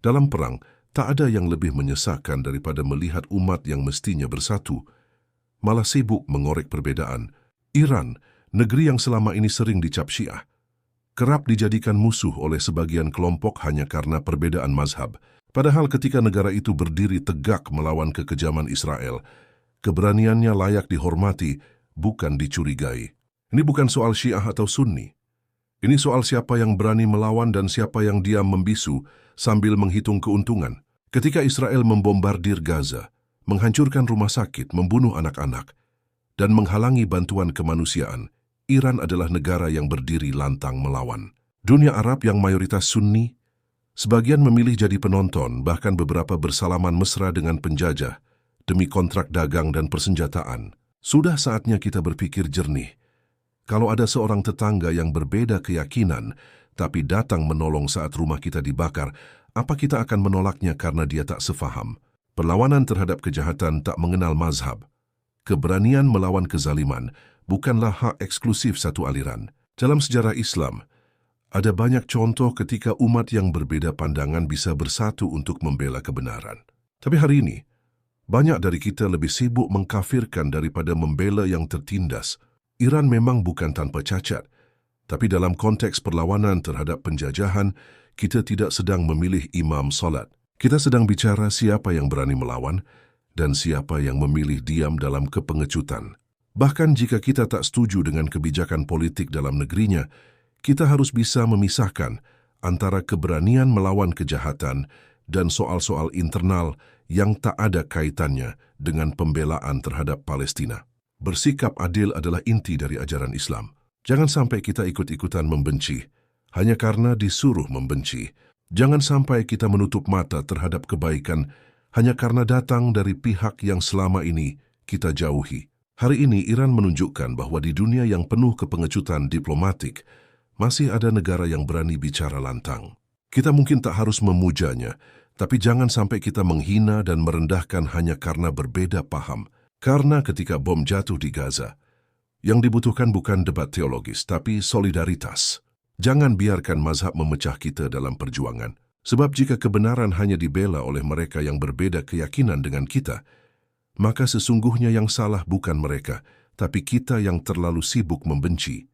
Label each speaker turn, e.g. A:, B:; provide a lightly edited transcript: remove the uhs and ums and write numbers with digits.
A: Dalam perang, tak ada yang lebih menyesakkan daripada melihat umat yang mestinya bersatu, malah sibuk mengorek perbedaan. Iran, negeri yang selama ini sering dicap Syiah, kerap dijadikan musuh oleh sebagian kelompok hanya karena perbedaan mazhab. Padahal ketika negara itu berdiri tegak melawan kekejaman Israel, keberaniannya layak dihormati, bukan dicurigai. Ini bukan soal Syiah atau Sunni. Ini soal siapa yang berani melawan dan siapa yang diam membisu sambil menghitung keuntungan. Ketika Israel membombardir Gaza, menghancurkan rumah sakit, membunuh anak-anak, dan menghalangi bantuan kemanusiaan, Iran adalah negara yang berdiri lantang melawan. Dunia Arab yang mayoritas Sunni, sebagian memilih jadi penonton, bahkan beberapa bersalaman mesra dengan penjajah demi kontrak dagang dan persenjataan. Sudah saatnya kita berpikir jernih. Kalau ada seorang tetangga yang berbeda keyakinan, tapi datang menolong saat rumah kita dibakar, apa kita akan menolaknya karena dia tak sefaham? Perlawanan terhadap kejahatan tak mengenal mazhab. Keberanian melawan kezaliman bukanlah hak eksklusif satu aliran. Dalam sejarah Islam, ada banyak contoh ketika umat yang berbeda pandangan bisa bersatu untuk membela kebenaran. Tapi hari ini, banyak dari kita lebih sibuk mengkafirkan daripada membela yang tertindas. Iran memang bukan tanpa cacat, tapi dalam konteks perlawanan terhadap penjajahan, kita tidak sedang memilih imam salat. Kita sedang bicara siapa yang berani melawan dan siapa yang memilih diam dalam kepengecutan. Bahkan jika kita tak setuju dengan kebijakan politik dalam negerinya, kita harus bisa memisahkan antara keberanian melawan kejahatan dan soal-soal internal yang tak ada kaitannya dengan pembelaan terhadap Palestina. Bersikap adil adalah inti dari ajaran Islam. Jangan sampai kita ikut-ikutan membenci hanya karena disuruh membenci. Jangan sampai kita menutup mata terhadap kebaikan hanya karena datang dari pihak yang selama ini kita jauhi. Hari ini Iran menunjukkan bahwa di dunia yang penuh kepengecutan diplomatik, masih ada negara yang berani bicara lantang. Kita mungkin tak harus memujanya, tapi jangan sampai kita menghina dan merendahkan hanya karena berbeda paham. Karena ketika bom jatuh di Gaza, yang dibutuhkan bukan debat teologis, tapi solidaritas. Jangan biarkan mazhab memecah kita dalam perjuangan. Sebab jika kebenaran hanya dibela oleh mereka yang berbeda keyakinan dengan kita, maka sesungguhnya yang salah bukan mereka, tapi kita yang terlalu sibuk membenci.